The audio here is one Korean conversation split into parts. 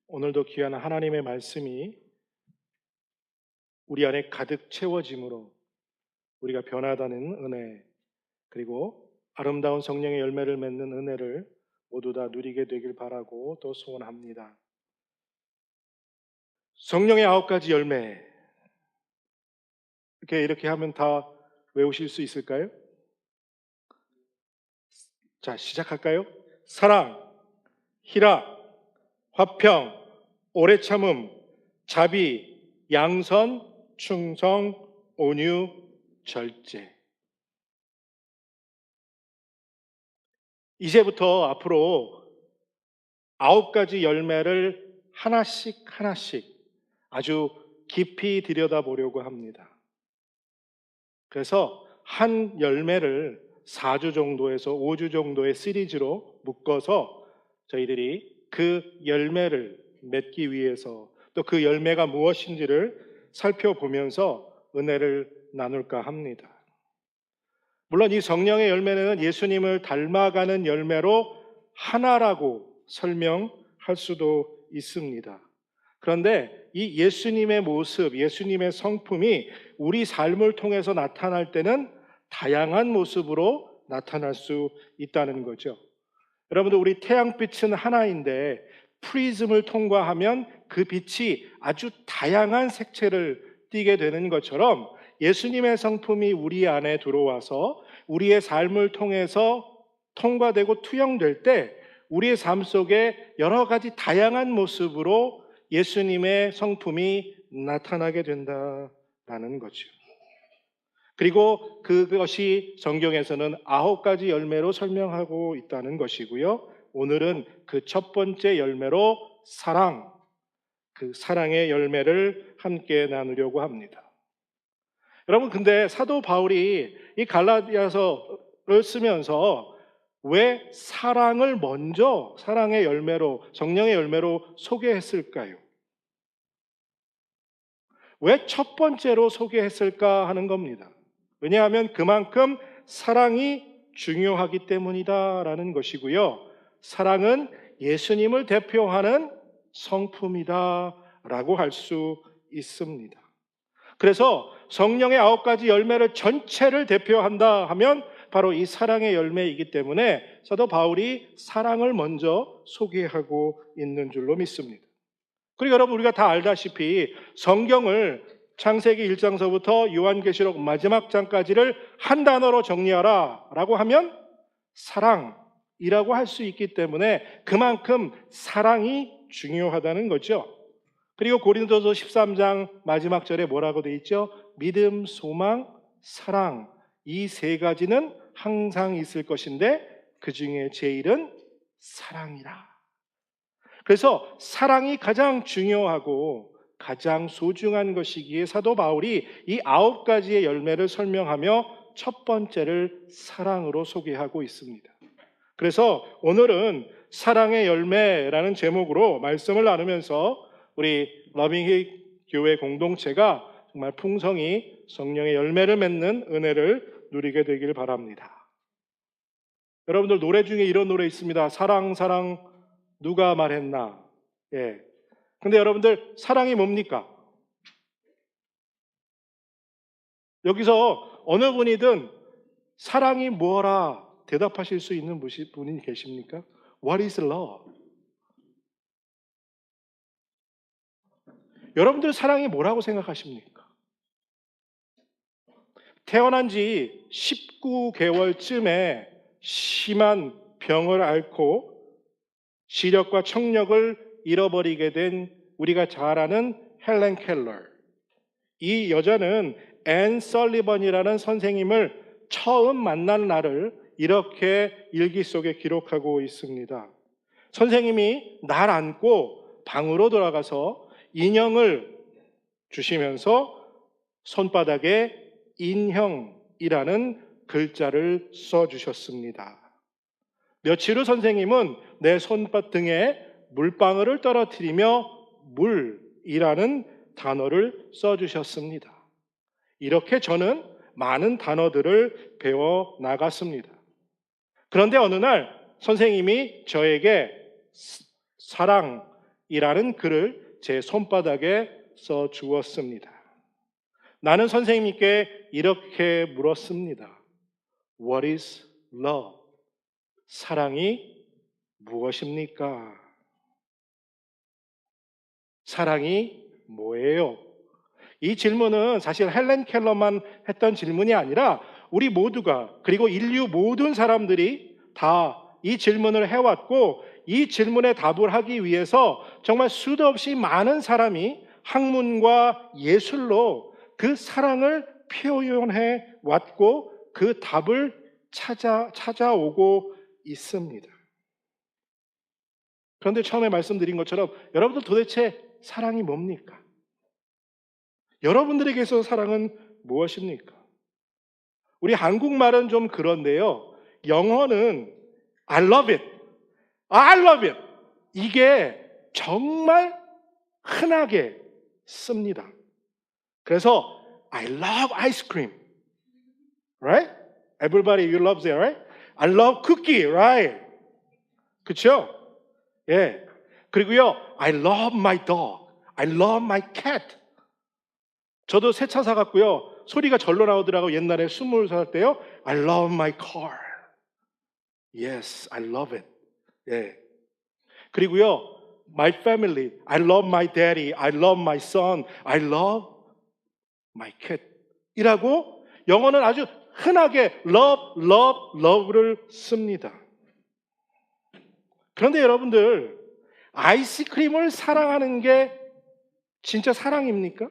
오늘도 귀한 하나님의 말씀이 우리 안에 가득 채워짐으로 우리가 변화하는 은혜, 그리고 아름다운 성령의 열매를 맺는 은혜를 모두 다 누리게 되길 바라고 또 소원합니다. 성령의 9가지 열매, 이렇게 하면 다 외우실 수 있을까요? 자, 시작할까요? 사랑, 희락, 화평, 오래 참음, 자비, 양선, 충성, 온유, 절제. 이제부터 앞으로 9가지 열매를 하나씩 아주 깊이 들여다보려고 합니다. 그래서 한 열매를 4주 정도에서 5주 정도의 시리즈로 묶어서 저희들이 그 열매를 맺기 위해서 또 그 열매가 무엇인지를 살펴보면서 은혜를 나눌까 합니다. 물론 이 성령의 열매는 예수님을 닮아가는 열매로 하나라고 설명할 수도 있습니다. 그런데 이 예수님의 모습, 예수님의 성품이 우리 삶을 통해서 나타날 때는 다양한 모습으로 나타날 수 있다는 거죠. 여러분들, 우리 태양빛은 하나인데 프리즘을 통과하면 그 빛이 아주 다양한 색채를 띠게 되는 것처럼 예수님의 성품이 우리 안에 들어와서 우리의 삶을 통해서 통과되고 투영될 때 우리의 삶 속에 여러 가지 다양한 모습으로 예수님의 성품이 나타나게 된다라는 거죠. 그리고 그것이 성경에서는 9가지 열매로 설명하고 있다는 것이고요. 오늘은 그 첫 번째 열매로 사랑, 그 사랑의 열매를 함께 나누려고 합니다. 여러분, 근데 사도 바울이 이 갈라디아서를 쓰면서 왜 사랑을 먼저 사랑의 열매로, 성령의 열매로 소개했을까요? 왜 첫 번째로 소개했을까 하는 겁니다. 왜냐하면 그만큼 사랑이 중요하기 때문이다라는 것이고요. 사랑은 예수님을 대표하는 성품이다라고 할 수 있습니다. 그래서 성령의 9가지 열매를 전체를 대표한다 하면 바로 이 사랑의 열매이기 때문에 사도 바울이 사랑을 먼저 소개하고 있는 줄로 믿습니다. 그리고 여러분, 우리가 다 알다시피 성경을 창세기 1장서부터 요한계시록 마지막 장까지를 한 단어로 정리하라 라고 하면 사랑이라고 할 수 있기 때문에 그만큼 사랑이 중요하다는 거죠. 그리고 고린도서 13장 마지막 절에 뭐라고 되어 있죠? 믿음, 소망, 사랑, 이 3가지는 항상 있을 것인데 그 중에 제일은 사랑이라. 그래서 사랑이 가장 중요하고 가장 소중한 것이기에 사도 바울이 이 9가지의 열매를 설명하며 첫 번째를 사랑으로 소개하고 있습니다. 그래서 오늘은 사랑의 열매라는 제목으로 말씀을 나누면서 우리 러빙힐 교회 공동체가 정말 풍성히 성령의 열매를 맺는 은혜를 누리게 되길 바랍니다. 여러분들, 노래 중에 이런 노래 있습니다. 사랑 사랑 누가 말했나. 예. 근데 여러분들, 사랑이 뭡니까? 여기서 어느 분이든 사랑이 뭐라 대답하실 수 있는 분이 계십니까? What is love? 여러분들, 사랑이 뭐라고 생각하십니까? 태어난 지 19개월쯤에 심한 병을 앓고 시력과 청력을 잃어버리게 된 우리가 잘 아는 헬렌 켈러. 이 여자는 앤 설리번이라는 선생님을 처음 만난 날을 이렇게 일기 속에 기록하고 있습니다. 선생님이 날 안고 방으로 돌아가서 인형을 주시면서 손바닥에 인형이라는 글자를 써주셨습니다. 며칠 후 선생님은 내 손바등에 물방울을 떨어뜨리며 물이라는 단어를 써주셨습니다. 이렇게 저는 많은 단어들을 배워 나갔습니다. 그런데 어느 날 선생님이 저에게 사랑, 이라는 글을 제 손바닥에 써 주었습니다. 나는 선생님께 이렇게 물었습니다. What is love? 사랑이 무엇입니까? 사랑이 뭐예요? 이 질문은 사실 헬렌 켈러만 했던 질문이 아니라 우리 모두가, 그리고 인류 모든 사람들이 다 이 질문을 해왔고, 이 질문에 답을 하기 위해서 정말 수도 없이 많은 사람이 학문과 예술로 그 사랑을 표현해 왔고 그 답을 찾아오고 있습니다. 그런데 처음에 말씀드린 것처럼 여러분들 도대체 사랑이 뭡니까? 여러분들에게서 사랑은 무엇입니까? 우리 한국말은 좀 그런데요. 영어는 I love it, I love it. 이게 정말 흔하게 씁니다. 그래서 I love ice cream, right? Everybody you love it, right? I love cookie, right? 그렇죠? 예. 그리고요, I love my dog, I love my cat. 저도 새 차 사갖고요, 소리가 절로 나오더라고. 옛날에 20살 때요. I love my car. Yes, I love it. 예. 그리고요, my family. I love my daddy. I love my son. I love my cat. 이라고 영어는 아주 흔하게 love, love, love를 씁니다. 그런데 여러분들, 아이스크림을 사랑하는 게 진짜 사랑입니까?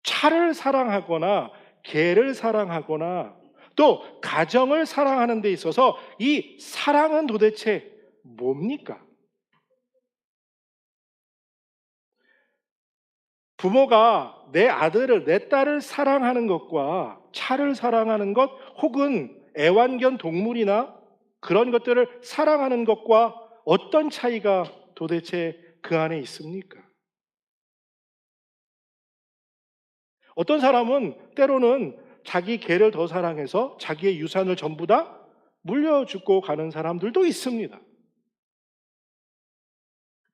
차를 사랑하거나 개를 사랑하거나 또 가정을 사랑하는 데 있어서 이 사랑은 도대체 뭡니까? 부모가 내 아들을, 내 딸을 사랑하는 것과 차를 사랑하는 것, 혹은 애완견 동물이나 그런 것들을 사랑하는 것과 어떤 차이가 도대체 그 안에 있습니까? 어떤 사람은 때로는 자기 개를 더 사랑해서 자기의 유산을 전부 다 물려주고 가는 사람들도 있습니다.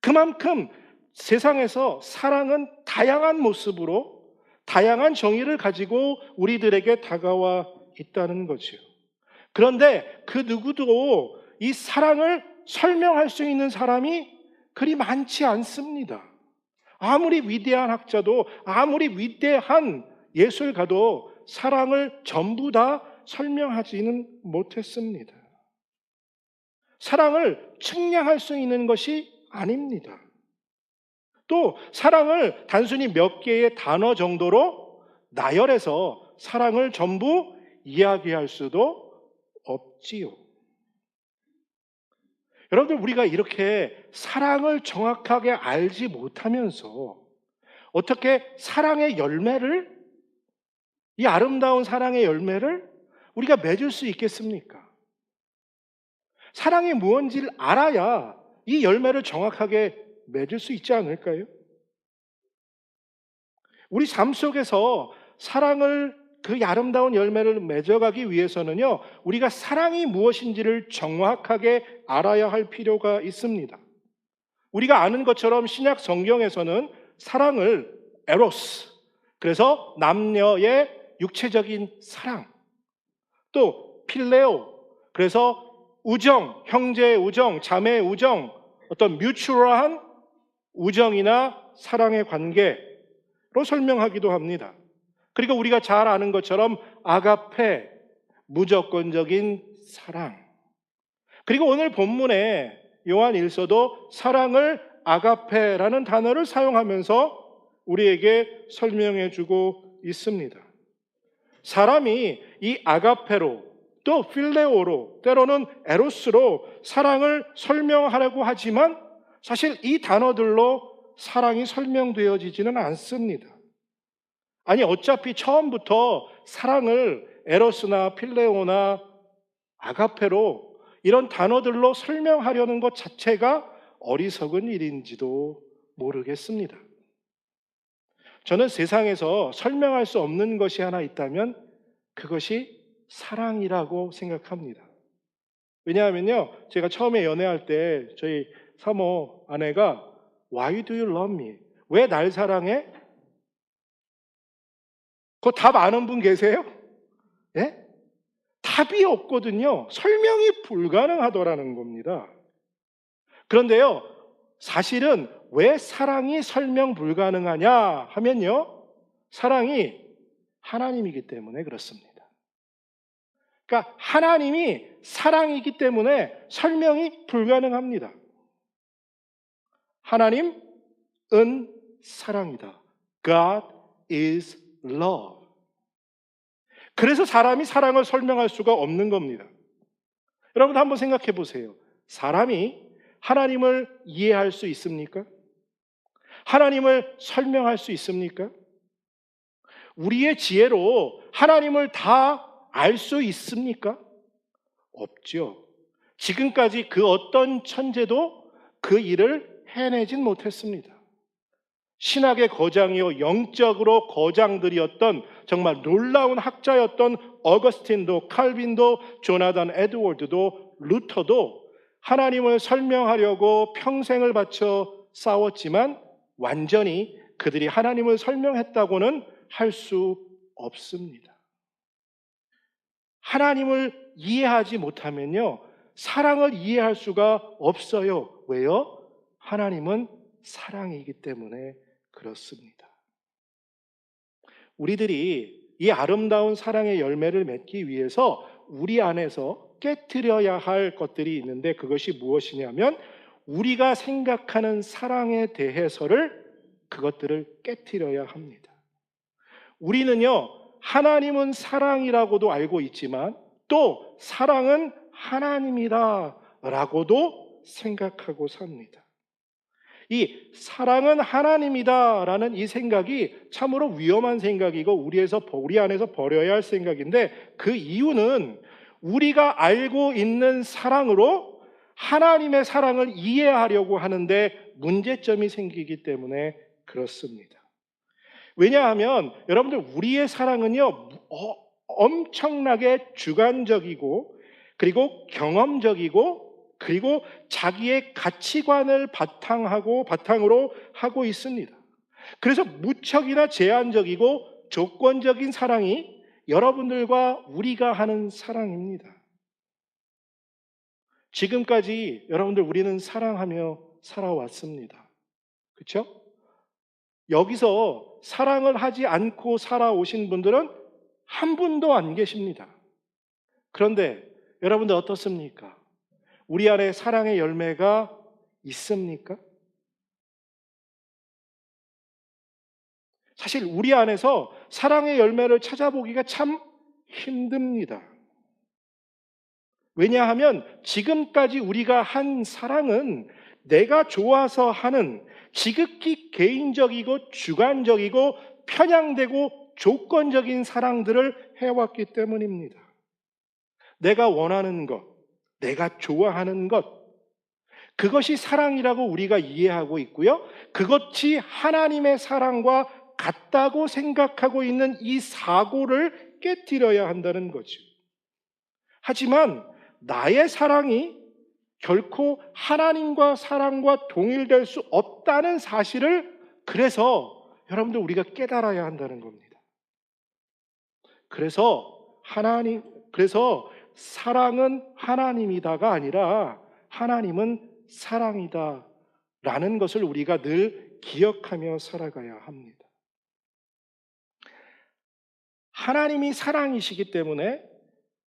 그만큼 세상에서 사랑은 다양한 모습으로 다양한 정의를 가지고 우리들에게 다가와 있다는 거지요. 그런데 그 누구도 이 사랑을 설명할 수 있는 사람이 그리 많지 않습니다. 아무리 위대한 학자도, 아무리 위대한 예술가도 사랑을 전부 다 설명하지는 못했습니다. 사랑을 측량할 수 있는 것이 아닙니다. 또 사랑을 단순히 몇 개의 단어 정도로 나열해서 사랑을 전부 이야기할 수도 없지요. 여러분들, 우리가 이렇게 사랑을 정확하게 알지 못하면서 어떻게 사랑의 열매를, 이 아름다운 사랑의 열매를 우리가 맺을 수 있겠습니까? 사랑이 무엇인지를 알아야 이 열매를 정확하게 맺을 수 있지 않을까요? 우리 삶 속에서 사랑을, 그 아름다운 열매를 맺어가기 위해서는요, 우리가 사랑이 무엇인지를 정확하게 알아야 할 필요가 있습니다. 우리가 아는 것처럼 신약 성경에서는 사랑을 에로스, 그래서 남녀의 육체적인 사랑, 또 필레오, 그래서 우정, 형제의 우정, 자매의 우정, 어떤 뮤추얼한 우정이나 사랑의 관계로 설명하기도 합니다. 그리고 우리가 잘 아는 것처럼 아가페, 무조건적인 사랑. 그리고 오늘 본문에 요한 1서도 사랑을 아가페라는 단어를 사용하면서 우리에게 설명해 주고 있습니다. 사람이 이 아가페로, 또 필레오로, 때로는 에로스로 사랑을 설명하려고 하지만 사실 이 단어들로 사랑이 설명되어지지는 않습니다. 아니, 어차피 처음부터 사랑을 에로스나 필레오나 아가페로 이런 단어들로 설명하려는 것 자체가 어리석은 일인지도 모르겠습니다. 저는 세상에서 설명할 수 없는 것이 하나 있다면 그것이 사랑이라고 생각합니다. 왜냐하면요, 제가 처음에 연애할 때 저희 사모 아내가 Why do you love me? 왜 날 사랑해? 그거 답 아는 분 계세요? 예? 답이 없거든요. 설명이 불가능하더라는 겁니다. 그런데요, 사실은 왜 사랑이 설명 불가능하냐 하면요, 사랑이 하나님이기 때문에 그렇습니다. 그러니까 하나님이 사랑이기 때문에 설명이 불가능합니다. 하나님은 사랑이다. God is love. 그래서 사람이 사랑을 설명할 수가 없는 겁니다. 여러분 한번 생각해 보세요. 사람이 하나님을 이해할 수 있습니까? 하나님을 설명할 수 있습니까? 우리의 지혜로 하나님을 다 알 수 있습니까? 없죠. 지금까지 그 어떤 천재도 그 일을 해내진 못했습니다. 신학의 거장이요, 영적으로 거장들이었던 정말 놀라운 학자였던 어거스틴도, 칼빈도, 조나단 에드워드도, 루터도 하나님을 설명하려고 평생을 바쳐 싸웠지만 완전히 그들이 하나님을 설명했다고는 할 수 없습니다. 하나님을 이해하지 못하면요, 사랑을 이해할 수가 없어요. 왜요? 하나님은 사랑이기 때문에 그렇습니다. 우리들이 이 아름다운 사랑의 열매를 맺기 위해서 우리 안에서 깨트려야 할 것들이 있는데 그것이 무엇이냐면 우리가 생각하는 사랑에 대해서를 그것들을 깨트려야 합니다. 우리는요, 하나님은 사랑이라고도 알고 있지만 또 사랑은 하나님이다라고도 생각하고 삽니다. 이 사랑은 하나님이다라는 이 생각이 참으로 위험한 생각이고 우리 안에서 버려야 할 생각인데 그 이유는 우리가 알고 있는 사랑으로 하나님의 사랑을 이해하려고 하는데 문제점이 생기기 때문에 그렇습니다. 왜냐하면 여러분들 우리의 사랑은요 엄청나게 주관적이고 그리고 경험적이고 그리고 자기의 가치관을 바탕으로 하고 있습니다. 그래서 무척이나 제한적이고 조건적인 사랑이 여러분들과 우리가 하는 사랑입니다. 지금까지 여러분들 우리는 사랑하며 살아왔습니다. 그렇죠? 여기서 사랑을 하지 않고 살아오신 분들은 한 분도 안 계십니다. 그런데 여러분들 어떻습니까? 우리 안에 사랑의 열매가 있습니까? 사실 우리 안에서 사랑의 열매를 찾아보기가 참 힘듭니다. 왜냐하면 지금까지 우리가 한 사랑은 내가 좋아서 하는 지극히 개인적이고 주관적이고 편향되고 조건적인 사랑들을 해왔기 때문입니다. 내가 원하는 것, 내가 좋아하는 것, 그것이 사랑이라고 우리가 이해하고 있고요. 그것이 하나님의 사랑과 같다고 생각하고 있는 이 사고를 깨트려야 한다는 거죠. 하지만 나의 사랑이 결코 하나님과 사랑과 동일될 수 없다는 사실을 그래서 여러분들 우리가 깨달아야 한다는 겁니다. 그래서 사랑은 하나님이다가 아니라 하나님은 사랑이다 라는 것을 우리가 늘 기억하며 살아가야 합니다. 하나님이 사랑이시기 때문에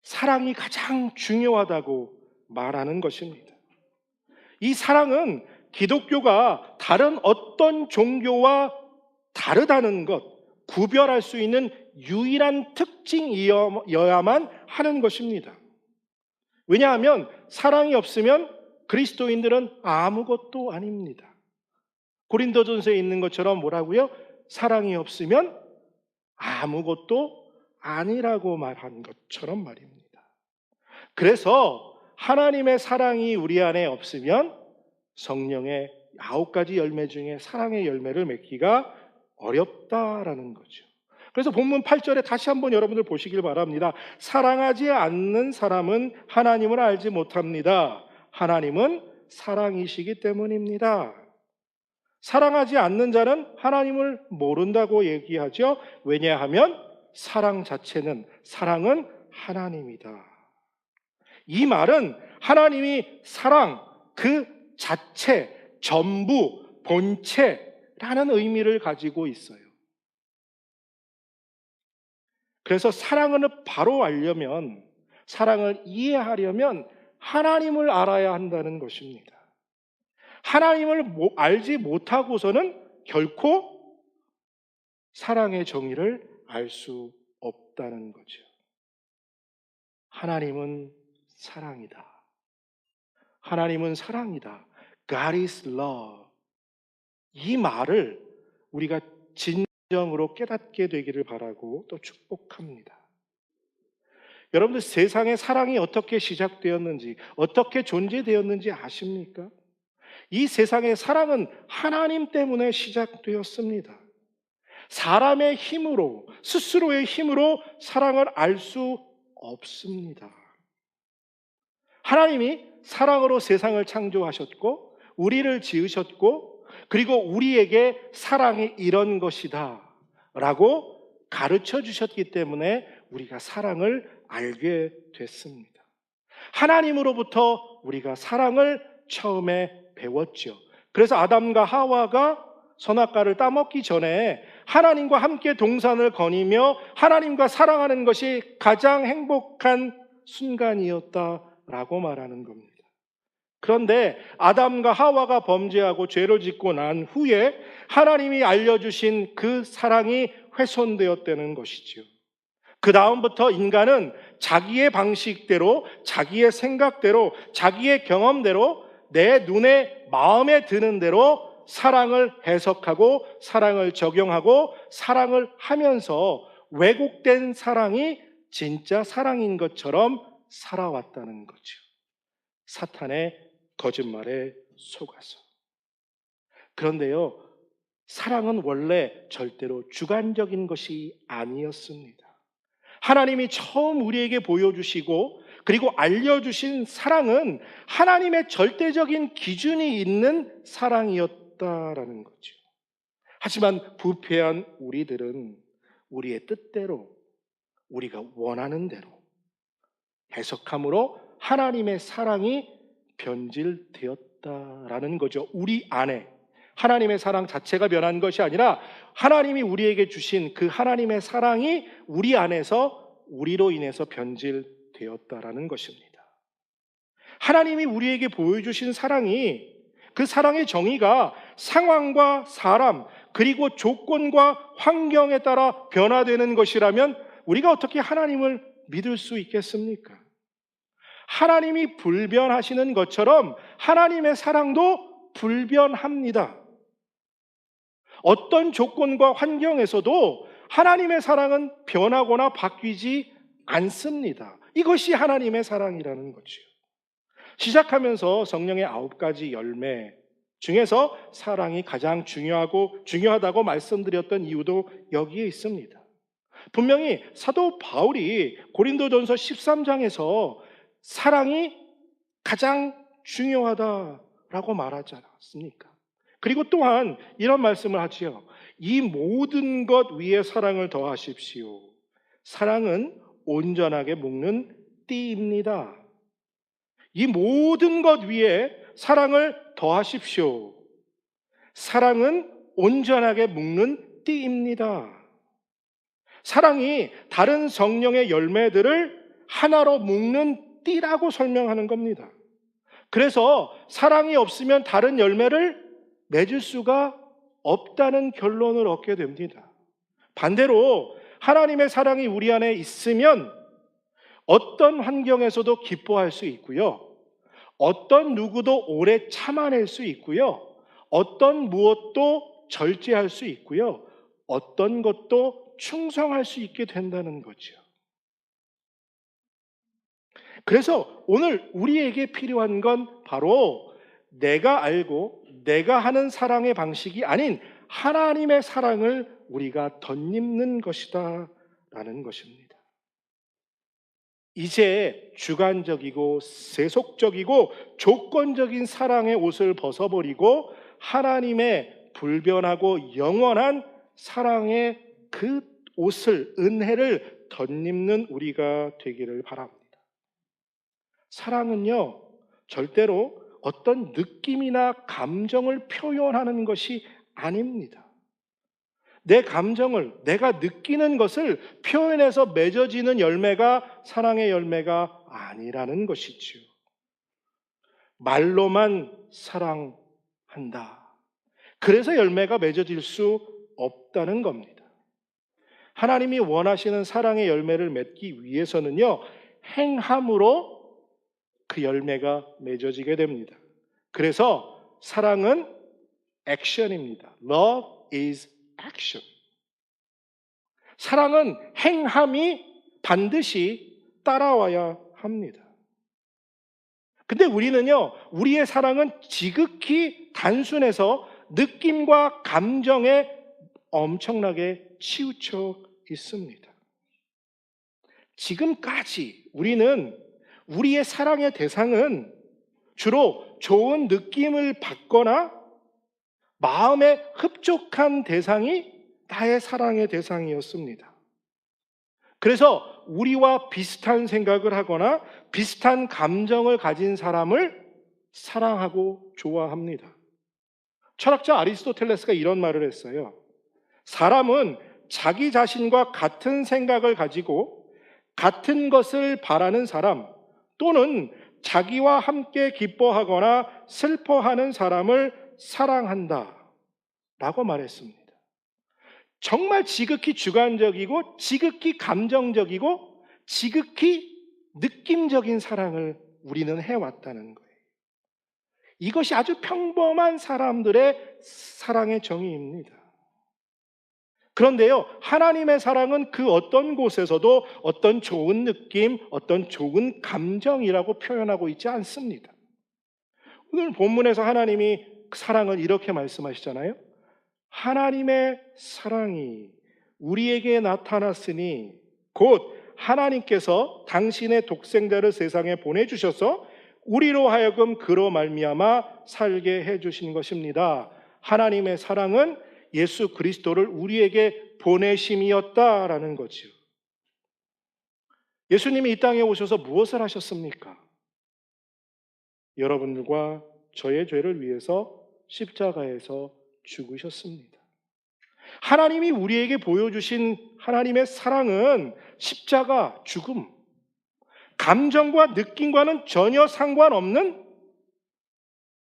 사랑이 가장 중요하다고 말하는 것입니다. 이 사랑은 기독교가 다른 어떤 종교와 다르다는 것, 구별할 수 있는 유일한 특징이어야만 하는 것입니다. 왜냐하면 사랑이 없으면 그리스도인들은 아무것도 아닙니다. 고린도전서에 있는 것처럼 뭐라고요? 사랑이 없으면 아무것도 아니라고 말한 것처럼 말입니다. 그래서 하나님의 사랑이 우리 안에 없으면 성령의 9가지 열매 중에 사랑의 열매를 맺기가 어렵다라는 거죠. 그래서 본문 8절에 다시 한번 여러분들 보시길 바랍니다. 사랑하지 않는 사람은 하나님을 알지 못합니다. 하나님은 사랑이시기 때문입니다. 사랑하지 않는 자는 하나님을 모른다고 얘기하죠. 왜냐하면 사랑은 하나님이다. 이 말은 하나님이 사랑 그 자체, 전부, 본체라는 의미를 가지고 있어요. 그래서 사랑을 바로 알려면, 사랑을 이해하려면 하나님을 알아야 한다는 것입니다. 하나님을 알지 못하고서는 결코 사랑의 정의를 알 수 없다는 거죠. 하나님은 사랑이다. 하나님은 사랑이다. God is love. 이 말을 우리가 진정으로 깨닫게 되기를 바라고 또 축복합니다. 여러분들 세상에 사랑이 어떻게 시작되었는지, 어떻게 존재되었는지 아십니까? 이 세상의 사랑은 하나님 때문에 시작되었습니다. 사람의 힘으로, 스스로의 힘으로 사랑을 알 수 없습니다. 하나님이 사랑으로 세상을 창조하셨고, 우리를 지으셨고, 그리고 우리에게 사랑이 이런 것이다 라고 가르쳐 주셨기 때문에 우리가 사랑을 알게 됐습니다. 하나님으로부터 우리가 사랑을 처음에 배웠죠. 그래서 아담과 하와가 선악과를 따먹기 전에 하나님과 함께 동산을 거니며 하나님과 사랑하는 것이 가장 행복한 순간이었다라고 말하는 겁니다. 그런데 아담과 하와가 범죄하고 죄를 짓고 난 후에 하나님이 알려주신 그 사랑이 훼손되었다는 것이죠. 그 다음부터 인간은 자기의 방식대로, 자기의 생각대로, 자기의 경험대로 내 눈에 마음에 드는 대로 사랑을 해석하고 사랑을 적용하고 사랑을 하면서 왜곡된 사랑이 진짜 사랑인 것처럼 살아왔다는 거죠. 사탄의 거짓말에 속아서. 그런데요, 사랑은 원래 절대로 주관적인 것이 아니었습니다. 하나님이 처음 우리에게 보여주시고 그리고 알려주신 사랑은 하나님의 절대적인 기준이 있는 사랑이었다라는 거죠. 하지만 부패한 우리들은 우리의 뜻대로, 우리가 원하는 대로 해석함으로 하나님의 사랑이 변질되었다라는 거죠. 우리 안에 하나님의 사랑 자체가 변한 것이 아니라 하나님이 우리에게 주신 그 하나님의 사랑이 우리 안에서 우리로 인해서 변질되었다라는 것입니다. 하나님이 우리에게 보여주신 사랑이, 그 사랑의 정의가 상황과 사람 그리고 조건과 환경에 따라 변화되는 것이라면 우리가 어떻게 하나님을 믿을 수 있겠습니까? 하나님이 불변하시는 것처럼 하나님의 사랑도 불변합니다. 어떤 조건과 환경에서도 하나님의 사랑은 변하거나 바뀌지 않습니다. 이것이 하나님의 사랑이라는 거죠. 시작하면서 성령의 9가지 열매 중에서 사랑이 가장 중요하다고 말씀드렸던 이유도 여기에 있습니다. 분명히 사도 바울이 고린도전서 13장에서 사랑이 가장 중요하다라고 말하지 않았습니까? 그리고 또한 이런 말씀을 하지요. 이 모든 것 위에 사랑을 더하십시오. 사랑은 온전하게 묶는 띠입니다. 이 모든 것 위에 사랑을 더하십시오. 사랑은 온전하게 묶는 띠입니다. 사랑이 다른 성령의 열매들을 하나로 묶는 띠라고 설명하는 겁니다. 그래서 사랑이 없으면 다른 열매를 맺을 수가 없다는 결론을 얻게 됩니다. 반대로 하나님의 사랑이 우리 안에 있으면 어떤 환경에서도 기뻐할 수 있고요. 어떤 누구도 오래 참아낼 수 있고요. 어떤 무엇도 절제할 수 있고요. 어떤 것도 충성할 수 있게 된다는 거죠. 그래서 오늘 우리에게 필요한 건 바로 내가 알고 내가 하는 사랑의 방식이 아닌 하나님의 사랑을 우리가 덧입는 것이다 라는 것입니다. 이제 주관적이고 세속적이고 조건적인 사랑의 옷을 벗어버리고 하나님의 불변하고 영원한 사랑의 그 옷을, 은혜를 덧입는 우리가 되기를 바랍니다. 사랑은요, 절대로 어떤 느낌이나 감정을 표현하는 것이 아닙니다. 내 감정을, 내가 느끼는 것을 표현해서 맺어지는 열매가 사랑의 열매가 아니라는 것이지요. 말로만 사랑한다. 그래서 열매가 맺어질 수 없다는 겁니다. 하나님이 원하시는 사랑의 열매를 맺기 위해서는요, 행함으로 그 열매가 맺어지게 됩니다. 그래서 사랑은 액션입니다. Love is action. 사랑은 행함이 반드시 따라와야 합니다. 근데 우리는요, 우리의 사랑은 지극히 단순해서 느낌과 감정에 엄청나게 치우쳐 있습니다. 지금까지 우리는 우리의 사랑의 대상은 주로 좋은 느낌을 받거나 마음에 흡족한 대상이 나의 사랑의 대상이었습니다. 그래서 우리와 비슷한 생각을 하거나 비슷한 감정을 가진 사람을 사랑하고 좋아합니다. 철학자 아리스토텔레스가 이런 말을 했어요. 사람은 자기 자신과 같은 생각을 가지고 같은 것을 바라는 사람 또는 자기와 함께 기뻐하거나 슬퍼하는 사람을 사랑한다 라고 말했습니다. 정말 지극히 주관적이고 지극히 감정적이고 지극히 느낌적인 사랑을 우리는 해왔다는 거예요. 이것이 아주 평범한 사람들의 사랑의 정의입니다. 그런데요, 하나님의 사랑은 그 어떤 곳에서도 어떤 좋은 느낌, 어떤 좋은 감정이라고 표현하고 있지 않습니다. 오늘 본문에서 하나님이 사랑을 이렇게 말씀하시잖아요. 하나님의 사랑이 우리에게 나타났으니 곧 하나님께서 당신의 독생자를 세상에 보내주셔서 우리로 하여금 그로 말미암아 살게 해주신 것입니다. 하나님의 사랑은 예수 그리스도를 우리에게 보내심이었다라는 거죠. 예수님이 이 땅에 오셔서 무엇을 하셨습니까? 여러분들과 저의 죄를 위해서 십자가에서 죽으셨습니다. 하나님이 우리에게 보여주신 하나님의 사랑은 십자가, 죽음, 감정과 느낌과는 전혀 상관없는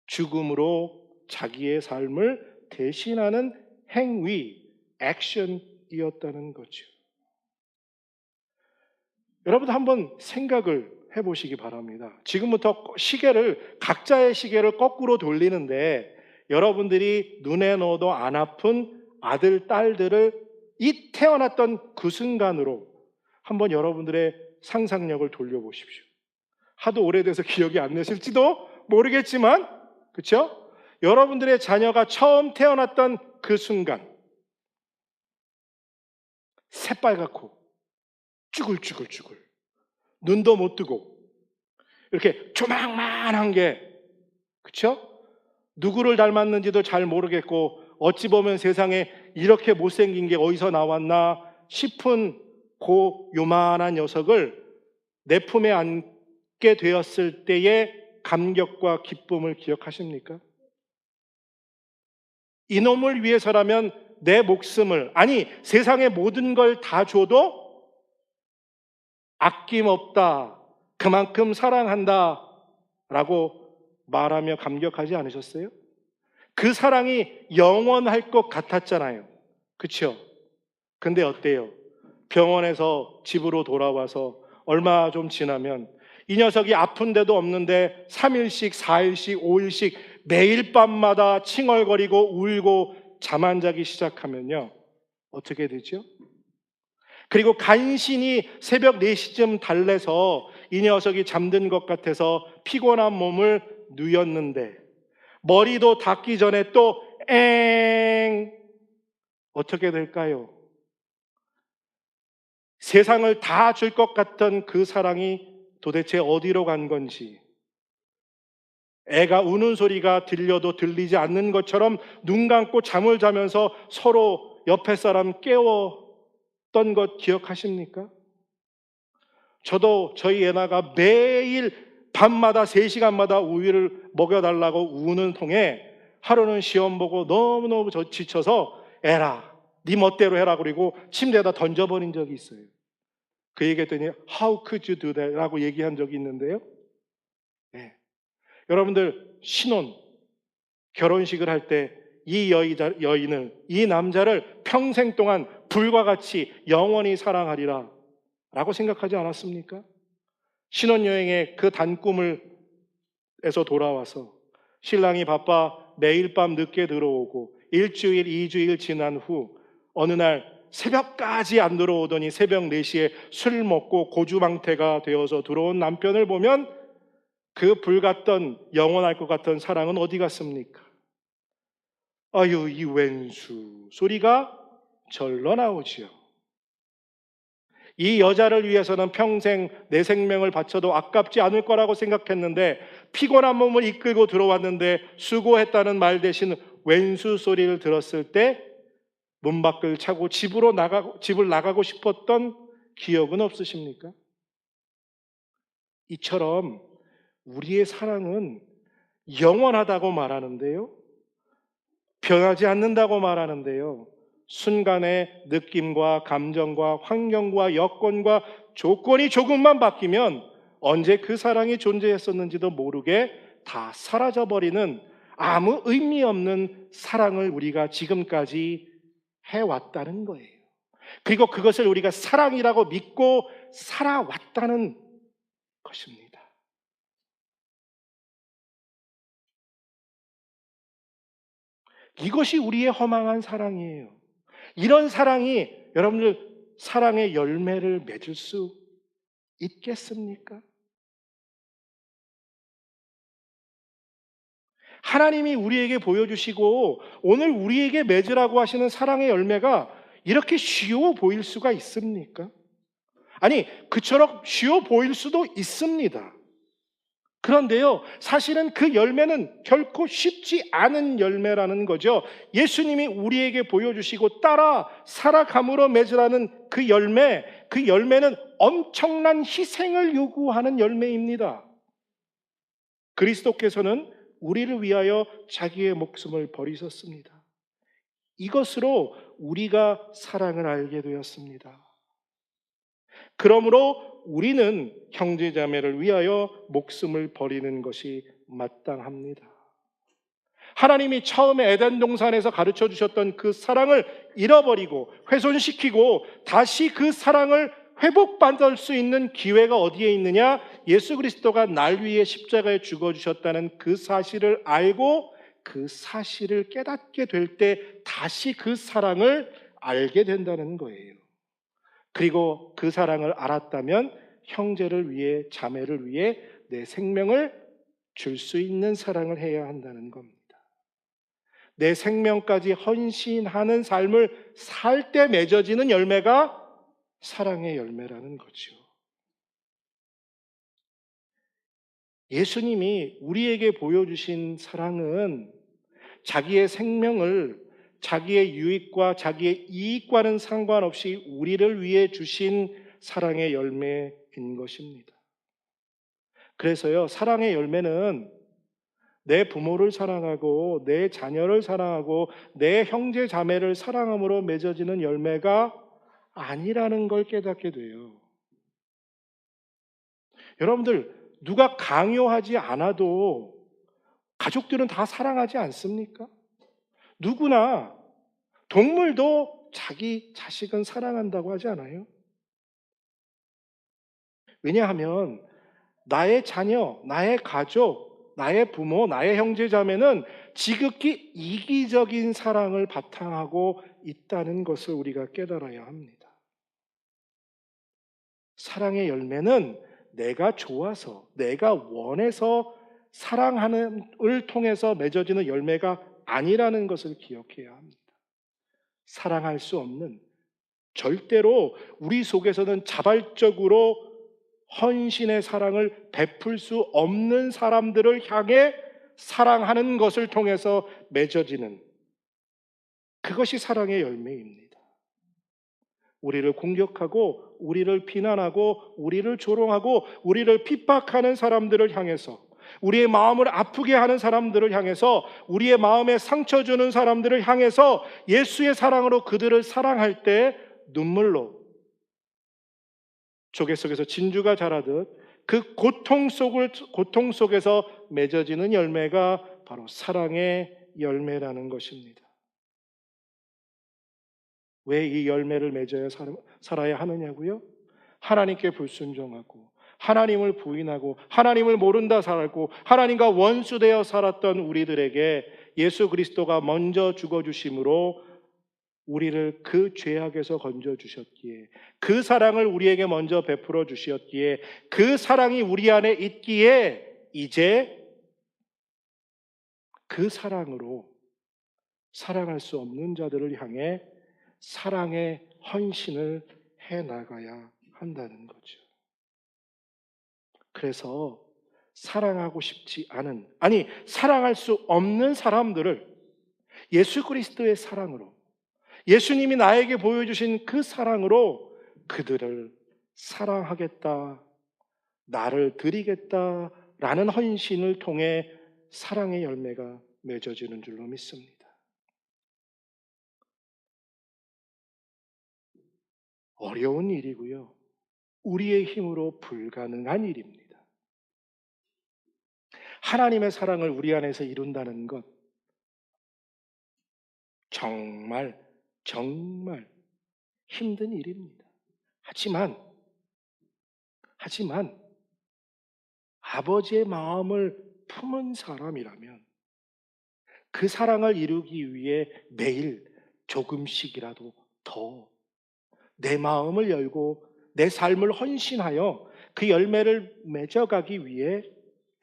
죽음으로 자기의 삶을 대신하는 행위, 액션이었다는 거죠. 여러분 한번 생각을 해보시기 바랍니다. 지금부터 각자의 시계를 거꾸로 돌리는데 여러분들이 눈에 넣어도 안 아픈 아들, 딸들을 이 태어났던 그 순간으로 한번 여러분들의 상상력을 돌려보십시오. 하도 오래돼서 기억이 안 나실지도 모르겠지만, 그렇죠? 여러분들의 자녀가 처음 태어났던 그 순간, 새빨갛고 쭈글쭈글쭈글, 눈도 못 뜨고 이렇게 조망만한 게, 그렇죠? 누구를 닮았는지도 잘 모르겠고 어찌 보면 세상에 이렇게 못생긴 게 어디서 나왔나 싶은 그 요만한 녀석을 내 품에 안게 되었을 때의 감격과 기쁨을 기억하십니까? 이놈을 위해서라면 내 목숨을, 아니 세상의 모든 걸 다 줘도 아낌없다, 그만큼 사랑한다 라고 말하며 감격하지 않으셨어요? 그 사랑이 영원할 것 같았잖아요. 그렇죠? 근데 어때요? 병원에서 집으로 돌아와서 얼마 좀 지나면 이 녀석이 아픈 데도 없는데 3일씩, 4일씩, 5일씩 매일 밤마다 칭얼거리고 울고 잠 안 자기 시작하면요. 어떻게 되죠? 그리고 간신히 새벽 4시쯤 달래서 이 녀석이 잠든 것 같아서 피곤한 몸을 누였는데 머리도 닿기 전에 또 어떻게 될까요? 세상을 다 줄 것 같던 그 사랑이 도대체 어디로 간 건지, 애가 우는 소리가 들려도 들리지 않는 것처럼 눈 감고 잠을 자면서 서로 옆에 사람 깨웠던 것 기억하십니까? 저도 저희 애나가 매일 밤마다 3시간마다 우유를 먹여달라고 우는 통에 하루는 시험 보고 너무너무 지쳐서 애라, 네 멋대로 해라 그리고 침대에다 던져버린 적이 있어요. 그 얘기했더니 How could you do that? 라고 얘기한 적이 있는데요. 네. 여러분들 신혼, 결혼식을 할 때 이 여인을, 이 남자를 평생 동안 불과 같이 영원히 사랑하리라 라고 생각하지 않았습니까? 신혼여행의 그 단꿈을 에서 돌아와서 신랑이 바빠 매일 밤 늦게 들어오고 1주일, 2주일 지난 후 어느 날 새벽까지 안 들어오더니 새벽 4시에 술 먹고 고주망태가 되어서 들어온 남편을 보면 그 불같던 영원할 것 같던 사랑은 어디 갔습니까? 아유, 이 웬수 소리가 절로 나오지요. 이 여자를 위해서는 평생 내 생명을 바쳐도 아깝지 않을 거라고 생각했는데 피곤한 몸을 이끌고 들어왔는데 수고했다는 말 대신 웬수 소리를 들었을 때 문 밖을 차고 집을 나가고 싶었던 기억은 없으십니까? 이처럼 우리의 사랑은 영원하다고 말하는데요, 변하지 않는다고 말하는데요, 순간의 느낌과 감정과 환경과 여건과 조건이 조금만 바뀌면 언제 그 사랑이 존재했었는지도 모르게 다 사라져버리는 아무 의미 없는 사랑을 우리가 지금까지 해왔다는 거예요. 그리고 그것을 우리가 사랑이라고 믿고 살아왔다는 것입니다. 이것이 우리의 허망한 사랑이에요. 이런 사랑이 여러분들 사랑의 열매를 맺을 수 있겠습니까? 하나님이 우리에게 보여주시고 오늘 우리에게 맺으라고 하시는 사랑의 열매가 이렇게 쉬워 보일 수가 있습니까? 아니, 그처럼 쉬워 보일 수도 있습니다. 그런데요, 사실은 그 열매는 결코 쉽지 않은 열매라는 거죠. 예수님이 우리에게 보여주시고 따라 살아감으로 맺으라는 그 열매는 엄청난 희생을 요구하는 열매입니다. 그리스도께서는 우리를 위하여 자기의 목숨을 버리셨습니다. 이것으로 우리가 사랑을 알게 되었습니다. 그러므로 우리는 형제자매를 위하여 목숨을 버리는 것이 마땅합니다. 하나님이 처음에 에덴 동산에서 가르쳐 주셨던 그 사랑을 잃어버리고 훼손시키고 다시 그 사랑을 회복받을 수 있는 기회가 어디에 있느냐? 예수 그리스도가 날 위해 십자가에 죽어주셨다는 그 사실을 알고 그 사실을 깨닫게 될 때 다시 그 사랑을 알게 된다는 거예요. 그리고 그 사랑을 알았다면 형제를 위해, 자매를 위해 내 생명을 줄 수 있는 사랑을 해야 한다는 겁니다. 내 생명까지 헌신하는 삶을 살 때 맺어지는 열매가 사랑의 열매라는 거죠. 예수님이 우리에게 보여주신 사랑은 자기의 생명을 자기의 유익과 자기의 이익과는 상관없이 우리를 위해 주신 사랑의 열매인 것입니다. 그래서요, 사랑의 열매는 내 부모를 사랑하고 내 자녀를 사랑하고 내 형제 자매를 사랑함으로 맺어지는 열매가 아니라는 걸 깨닫게 돼요. 여러분들, 누가 강요하지 않아도 가족들은 다 사랑하지 않습니까? 누구나, 동물도 자기 자식은 사랑한다고 하지 않아요? 왜냐하면 나의 자녀, 나의 가족, 나의 부모, 나의 형제 자매는 지극히 이기적인 사랑을 바탕하고 있다는 것을 우리가 깨달아야 합니다. 사랑의 열매는 내가 좋아서, 내가 원해서 사랑하는을 통해서 맺어지는 열매가 아니라는 것을 기억해야 합니다. 사랑할 수 없는, 절대로 우리 속에서는 자발적으로 헌신의 사랑을 베풀 수 없는 사람들을 향해 사랑하는 것을 통해서 맺어지는 그것이 사랑의 열매입니다. 우리를 공격하고 우리를 비난하고 우리를 조롱하고 우리를 핍박하는 사람들을 향해서, 우리의 마음을 아프게 하는 사람들을 향해서, 우리의 마음에 상처 주는 사람들을 향해서 예수의 사랑으로 그들을 사랑할 때 눈물로 조개 속에서 진주가 자라듯 그 고통 속에서 맺어지는 열매가 바로 사랑의 열매라는 것입니다. 왜 이 열매를 맺어야 살아야 하느냐고요? 하나님께 불순종하고 하나님을 부인하고 하나님을 모른다 살고 하나님과 원수되어 살았던 우리들에게 예수 그리스도가 먼저 죽어주심으로 우리를 그 죄악에서 건져주셨기에, 그 사랑을 우리에게 먼저 베풀어 주셨기에, 그 사랑이 우리 안에 있기에 이제 그 사랑으로 사랑할 수 없는 자들을 향해 사랑의 헌신을 해나가야 한다는 거죠. 그래서 사랑하고 싶지 않은, 아니 사랑할 수 없는 사람들을 예수 그리스도의 사랑으로, 예수님이 나에게 보여주신 그 사랑으로 그들을 사랑하겠다, 나를 드리겠다라는 헌신을 통해 사랑의 열매가 맺어지는 줄로 믿습니다. 어려운 일이고요. 우리의 힘으로 불가능한 일입니다. 하나님의 사랑을 우리 안에서 이룬다는 것, 정말 힘든 일입니다. 하지만 아버지의 마음을 품은 사람이라면 그 사랑을 이루기 위해 매일 조금씩이라도 더 내 마음을 열고 내 삶을 헌신하여 그 열매를 맺어가기 위해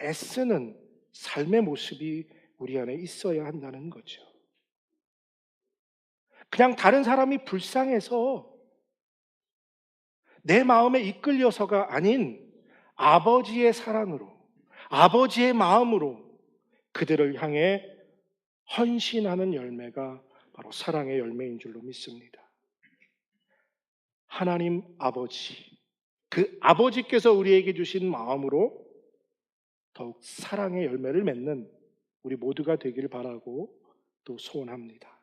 애쓰는 삶의 모습이 우리 안에 있어야 한다는 거죠. 그냥 다른 사람이 불쌍해서 내 마음에 이끌려서가 아닌 아버지의 사랑으로, 아버지의 마음으로 그들을 향해 헌신하는 열매가 바로 사랑의 열매인 줄로 믿습니다. 하나님 아버지, 그 아버지께서 우리에게 주신 마음으로 더욱 사랑의 열매를 맺는 우리 모두가 되길 바라고 또 소원합니다.